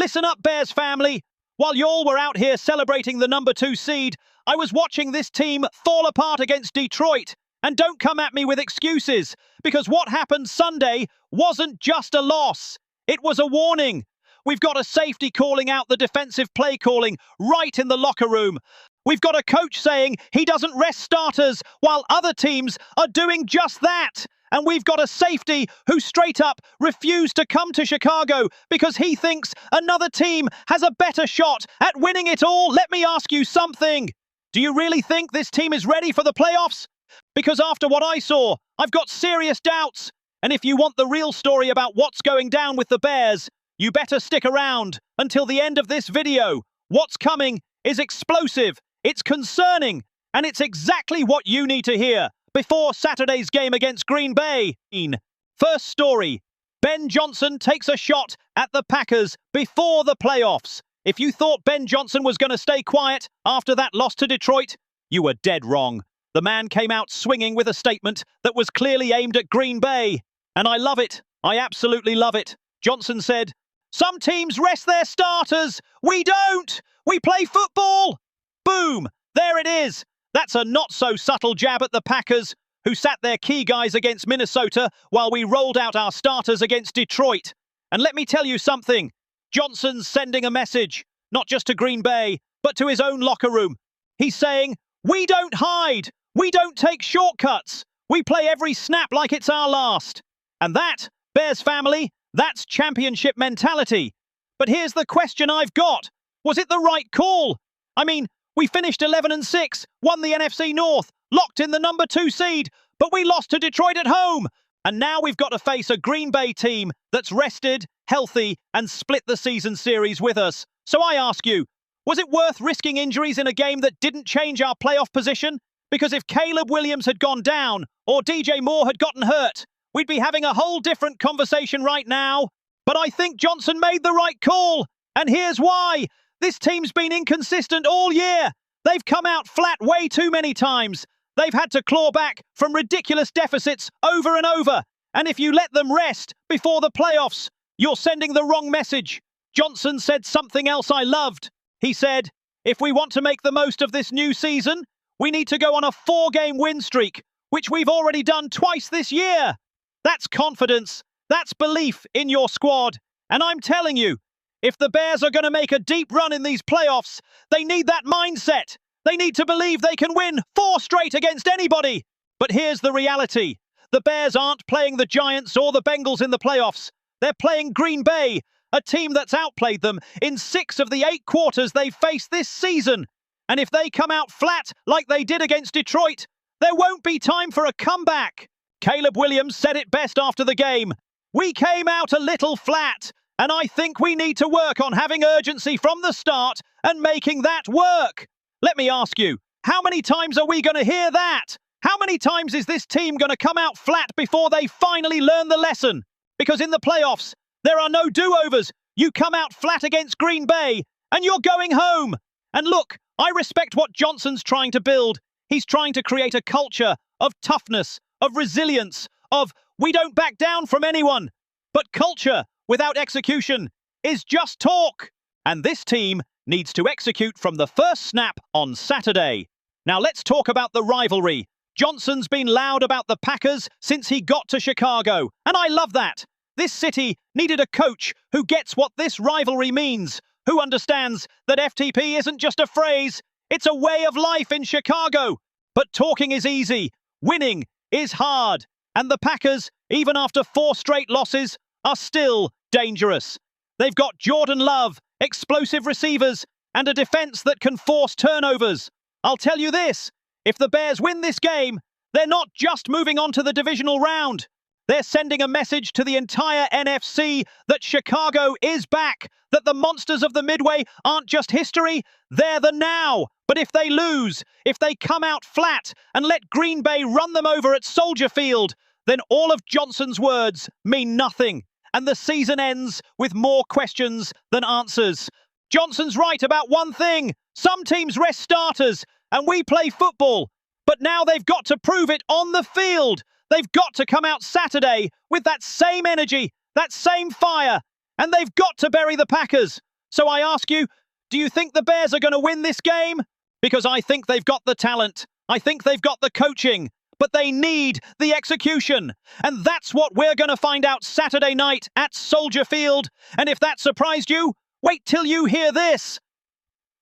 Listen up, Bears family. While y'all were out here celebrating the #2 seed, I was watching this team fall apart against Detroit. And don't come at me with excuses, because what happened Sunday wasn't just a loss. It was a warning. We've got a safety calling out the defensive play calling right in the locker room. We've got a coach saying he doesn't rest starters while other teams are doing just that. And we've got a safety who straight up refused to come to Chicago because he thinks another team has a better shot at winning it all. Let me ask you something. Do you really think this team is ready for the playoffs? Because after what I saw, I've got serious doubts. And if you want the real story about what's going down with the Bears, you better stick around until the end of this video. What's coming is explosive, it's concerning, and it's exactly what you need to hear before Saturday's game against Green Bay. First story, Ben Johnson takes a shot at the Packers before the playoffs. If you thought Ben Johnson was going to stay quiet after that loss to Detroit, you were dead wrong. The man came out swinging with a statement that was clearly aimed at Green Bay. And I love it. I absolutely love it. Johnson said, "Some teams rest their starters. We don't. We play football." Boom. There it is. That's a not-so-subtle jab at the Packers, who sat their key guys against Minnesota while we rolled out our starters against Detroit. And let me tell you something. Johnson's sending a message, not just to Green Bay, but to his own locker room. He's saying, "We don't hide. We don't take shortcuts. We play every snap like it's our last." And that, Bears family, that's championship mentality. But here's the question I've got. Was it the right call? I mean, we finished 11-6, won the NFC North, locked in the #2 seed, but we lost to Detroit at home. And now we've got to face a Green Bay team that's rested, healthy, and split the season series with us. So I ask you, was it worth risking injuries in a game that didn't change our playoff position? Because if Caleb Williams had gone down, or DJ Moore had gotten hurt, we'd be having a whole different conversation right now. But I think Johnson made the right call. And here's why. This team's been inconsistent all year. They've come out flat way too many times. They've had to claw back from ridiculous deficits over and over. And if you let them rest before the playoffs, you're sending the wrong message. Johnson said something else I loved. He said, if we want to make the most of this new season, we need to go on a 4-game win streak, which we've already done twice this year. That's confidence. That's belief in your squad. And I'm telling you, if the Bears are going to make a deep run in these playoffs, they need that mindset. They need to believe they can win 4 straight against anybody. But here's the reality. The Bears aren't playing the Giants or the Bengals in the playoffs. They're playing Green Bay, a team that's outplayed them in 6 of the 8 quarters they've faced this season. And if they come out flat like they did against Detroit, there won't be time for a comeback. Caleb Williams said it best after the game. We came out a little flat. And I think we need to work on having urgency from the start and making that work. Let me ask you, how many times are we going to hear that? How many times is this team going to come out flat before they finally learn the lesson? Because in the playoffs, there are no do-overs. You come out flat against Green Bay and you're going home. And look, I respect what Johnson's trying to build. He's trying to create a culture of toughness, of resilience, of we don't back down from anyone. But culture without execution is just talk. And this team needs to execute from the first snap on Saturday. Now let's talk about the rivalry. Johnson's been loud about the Packers since he got to Chicago. And I love that. This city needed a coach who gets what this rivalry means, who understands that FTP isn't just a phrase, it's a way of life in Chicago. But talking is easy. Winning is hard. And the Packers, even after 4 straight losses, are still dangerous. They've got Jordan Love, explosive receivers, and a defense that can force turnovers. I'll tell you this, if the Bears win this game, they're not just moving on to the divisional round. They're sending a message to the entire NFC that Chicago is back, that the monsters of the Midway aren't just history, they're the now. But if they lose, if they come out flat and let Green Bay run them over at Soldier Field, then all of Johnson's words mean nothing. And the season ends with more questions than answers. Johnson's right about one thing. Some teams rest starters, and we play football. But now they've got to prove it on the field. They've got to come out Saturday with that same energy, that same fire. And they've got to bury the Packers. So I ask you, do you think the Bears are going to win this game? Because I think they've got the talent. I think they've got the coaching. But they need the execution. And that's what we're going to find out Saturday night at Soldier Field. And if that surprised you, wait till you hear this.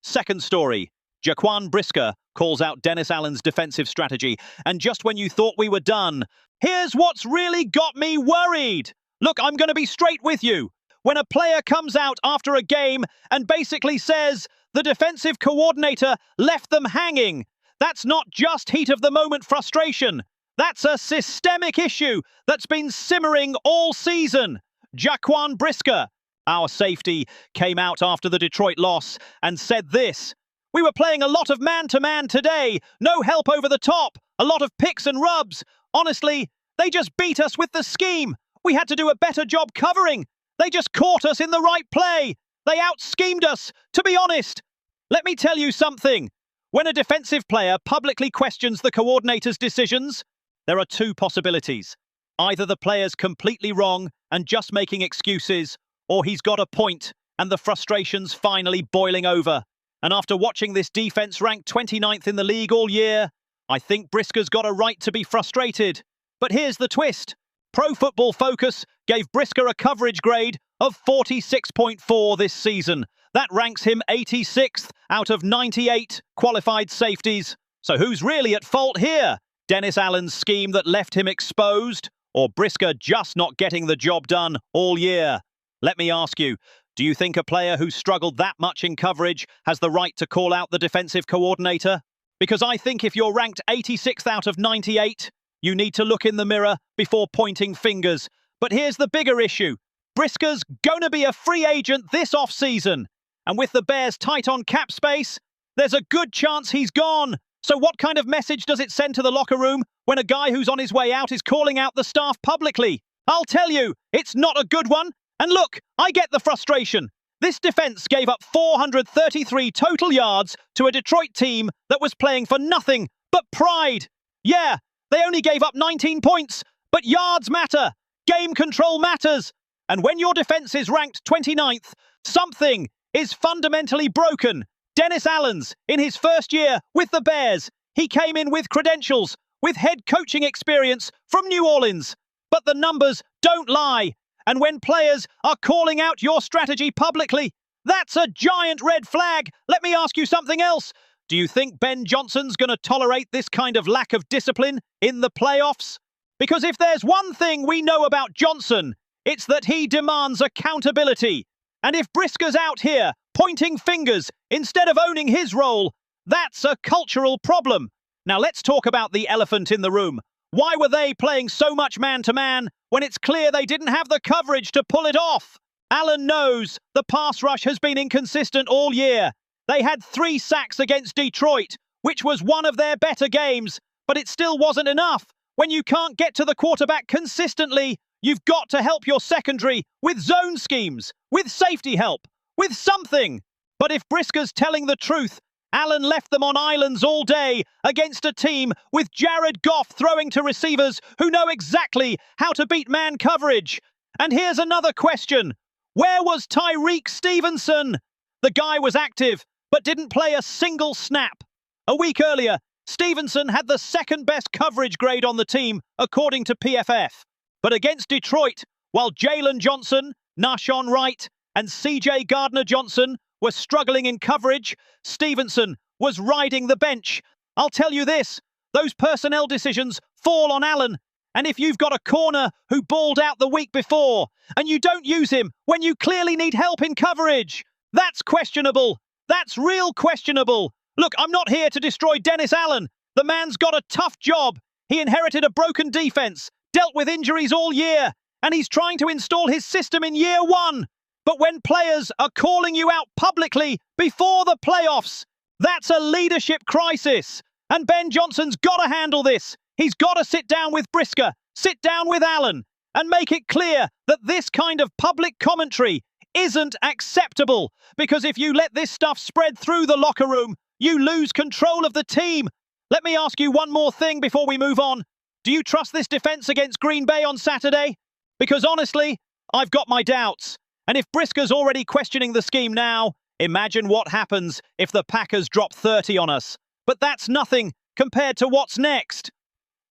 Second story. Jaquan Brisker calls out Dennis Allen's defensive strategy. And just when you thought we were done, here's what's really got me worried. Look, I'm going to be straight with you. When a player comes out after a game and basically says the defensive coordinator left them hanging, that's not just heat-of-the-moment frustration. That's a systemic issue that's been simmering all season. Jaquan Brisker, our safety, came out after the Detroit loss and said this: "We were playing a lot of man-to-man today, no help over the top, a lot of picks and rubs. Honestly, they just beat us with the scheme. We had to do a better job covering. They just caught us in the right play. They out-schemed us, to be honest." Let me tell you something. When a defensive player publicly questions the coordinator's decisions, there are two possibilities. Either the player's completely wrong and just making excuses, or he's got a point and the frustration's finally boiling over. And after watching this defense ranked 29th in the league all year, I think Brisker's got a right to be frustrated. But here's the twist. Pro Football Focus gave Brisker a coverage grade of 46.4 this season. That ranks him 86th out of 98 qualified safeties. So who's really at fault here? Dennis Allen's scheme that left him exposed, or Brisker just not getting the job done all year? Let me ask you, do you think a player who's struggled that much in coverage has the right to call out the defensive coordinator? Because I think if you're ranked 86th out of 98, you need to look in the mirror before pointing fingers. But here's the bigger issue. Brisker's going to be a free agent this off-season. And with the Bears tight on cap space, there's a good chance he's gone. So what kind of message does it send to the locker room when a guy who's on his way out is calling out the staff publicly? I'll tell you, it's not a good one. And look, I get the frustration. This defense gave up 433 total yards to a Detroit team that was playing for nothing but pride. Yeah, they only gave up 19 points, but yards matter. Game control matters. And when your defense is ranked 29th, something is fundamentally broken. Dennis Allen's, in his first year with the Bears, he came in with credentials, with head coaching experience from New Orleans. But the numbers don't lie. And when players are calling out your strategy publicly, that's a giant red flag. Let me ask you something else. Do you think Ben Johnson's going to tolerate this kind of lack of discipline in the playoffs? Because if there's one thing we know about Johnson, it's that he demands accountability. And if Brisker's out here pointing fingers instead of owning his role, that's a cultural problem. Now let's talk about the elephant in the room. Why were they playing so much man-to-man when it's clear they didn't have the coverage to pull it off? Allen knows the pass rush has been inconsistent all year. They had 3 sacks against Detroit, which was one of their better games, but it still wasn't enough. When you can't get to the quarterback consistently, you've got to help your secondary with zone schemes, with safety help, with something. But if Brisker's telling the truth, Allen left them on islands all day against a team with Jared Goff throwing to receivers who know exactly how to beat man coverage. And here's another question. Where was Tyreek Stevenson? The guy was active, but didn't play a single snap. A week earlier, Stevenson had the second best coverage grade on the team, according to PFF. But against Detroit, while Jalen Johnson, Nahshon Wright, and CJ Gardner-Johnson were struggling in coverage, Stevenson was riding the bench. I'll tell you this, those personnel decisions fall on Allen. And if you've got a corner who balled out the week before, and you don't use him when you clearly need help in coverage, that's questionable. That's real questionable. Look, I'm not here to destroy Dennis Allen. The man's got a tough job. He inherited a broken defense, dealt with injuries all year, and he's trying to install his system in year 1. But when players are calling you out publicly before the playoffs, that's a leadership crisis. And Ben Johnson's got to handle this. He's got to sit down with Brisker, sit down with Allen, and make it clear that this kind of public commentary isn't acceptable. Because if you let this stuff spread through the locker room, you lose control of the team. Let me ask you one more thing before we move on. Do you trust this defense against Green Bay on Saturday? Because honestly, I've got my doubts. And if Briscoe's already questioning the scheme now, imagine what happens if the Packers drop 30 on us. But that's nothing compared to what's next.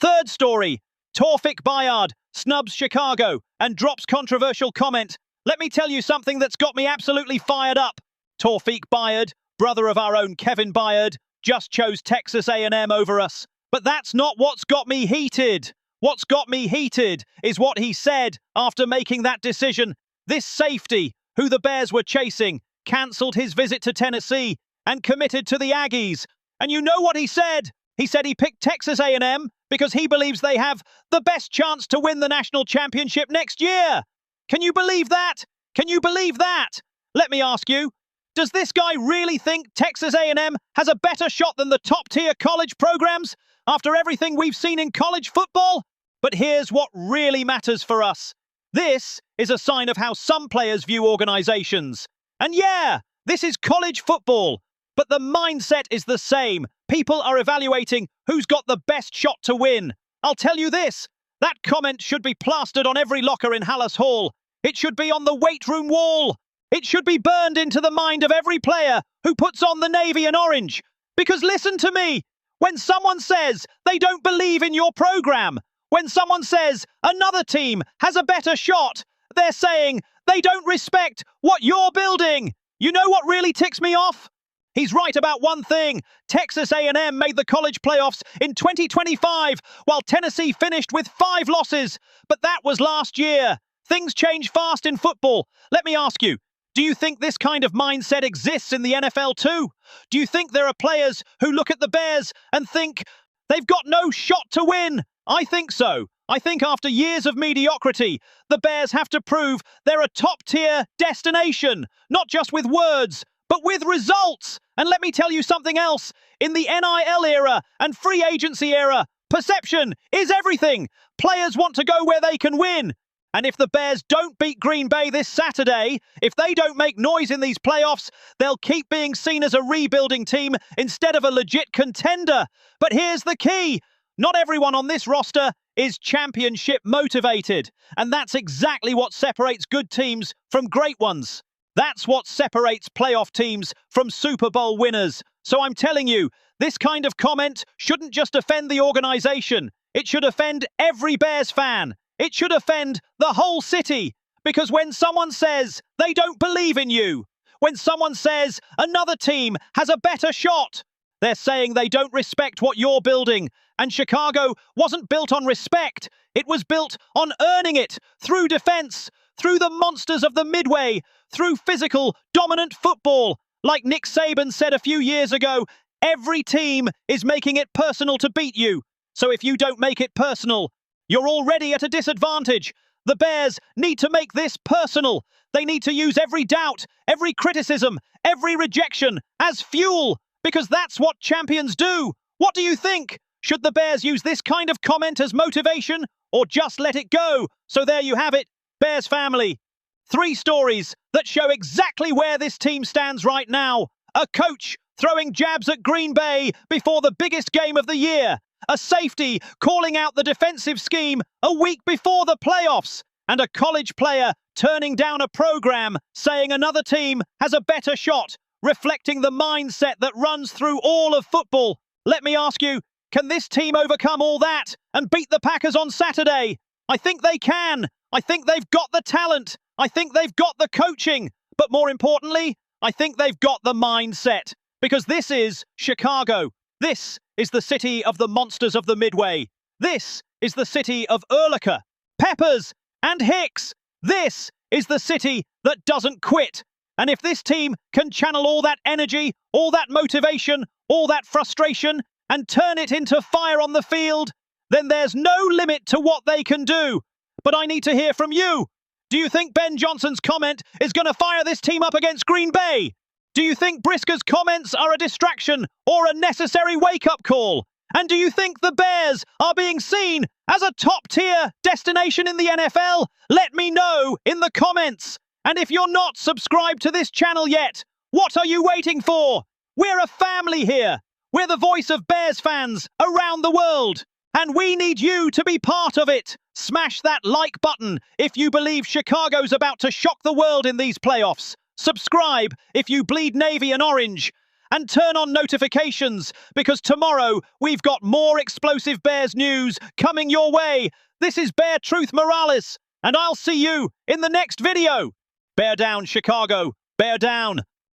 Third story, Tawfik Bayard snubs Chicago and drops controversial comment. Let me tell you something that's got me absolutely fired up. Tawfik Bayard, brother of our own Kevin Bayard, just chose Texas A&M over us. But that's not what's got me heated. What's got me heated is what he said after making that decision. This safety, who the Bears were chasing, cancelled his visit to Tennessee and committed to the Aggies. And you know what he said? He said he picked Texas A&M because he believes they have the best chance to win the national championship next year. Can you believe that? Can you believe that? Let me ask you, does this guy really think Texas A&M has a better shot than the top-tier college programs after everything we've seen in college football? But here's what really matters for us. This is a sign of how some players view organizations. And yeah, this is college football, but the mindset is the same. People are evaluating who's got the best shot to win. I'll tell you this, that comment should be plastered on every locker in Hallis Hall. It should be on the weight room wall. It should be burned into the mind of every player who puts on the navy and orange. Because listen to me, when someone says they don't believe in your program, when someone says another team has a better shot, they're saying they don't respect what you're building. You know what really ticks me off? He's right about one thing. Texas A&M made the college playoffs in 2025, while Tennessee finished with 5 losses. But that was last year. Things change fast in football. Let me ask you, do you think this kind of mindset exists in the NFL too? Do you think there are players who look at the Bears and think they've got no shot to win? I think so. I think after years of mediocrity, the Bears have to prove they're a top-tier destination, not just with words, but with results. And let me tell you something else. In the NIL era and free agency era, perception is everything. Players want to go where they can win. And if the Bears don't beat Green Bay this Saturday, if they don't make noise in these playoffs, they'll keep being seen as a rebuilding team instead of a legit contender. But here's the key. Not everyone on this roster is championship motivated. And that's exactly what separates good teams from great ones. That's what separates playoff teams from Super Bowl winners. So I'm telling you, this kind of comment shouldn't just offend the organization. It should offend every Bears fan. It should offend the whole city. Because when someone says they don't believe in you, when someone says another team has a better shot, they're saying they don't respect what you're building. And Chicago wasn't built on respect. It was built on earning it through defense, through the monsters of the Midway, through physical, dominant football. Like Nick Saban said a few years ago, every team is making it personal to beat you. So if you don't make it personal, you're already at a disadvantage. The Bears need to make this personal. They need to use every doubt, every criticism, every rejection as fuel, because that's what champions do. What do you think? Should the Bears use this kind of comment as motivation, or just let it go? So there you have it, Bears family. 3 stories that show exactly where this team stands right now. A coach throwing jabs at Green Bay before the biggest game of the year. A safety calling out the defensive scheme a week before the playoffs. And a college player turning down a program saying another team has a better shot, reflecting the mindset that runs through all of football. Let me ask you, can this team overcome all that and beat the Packers on Saturday? I think they can. I think they've got the talent. I think they've got the coaching. But more importantly, I think they've got the mindset. Because this is Chicago. This is the city of the monsters of the Midway. This is the city of Urlacher, Peppers, and Hicks. This is the city that doesn't quit. And if this team can channel all that energy, all that motivation, all that frustration, and turn it into fire on the field, then there's no limit to what they can do. But I need to hear from you. Do you think Ben Johnson's comment is going to fire this team up against Green Bay? Do you think Briscoe's comments are a distraction or a necessary wake-up call? And do you think the Bears are being seen as a top-tier destination in the NFL? Let me know in the comments. And if you're not subscribed to this channel yet, what are you waiting for? We're a family here. We're the voice of Bears fans around the world. And we need you to be part of it. Smash that like button if you believe Chicago's about to shock the world in these playoffs. Subscribe if you bleed navy and orange. And turn on notifications, because tomorrow we've got more explosive Bears news coming your way. This is Bear Truth Morales, and I'll see you in the next video. Bear down, Chicago. Bear down.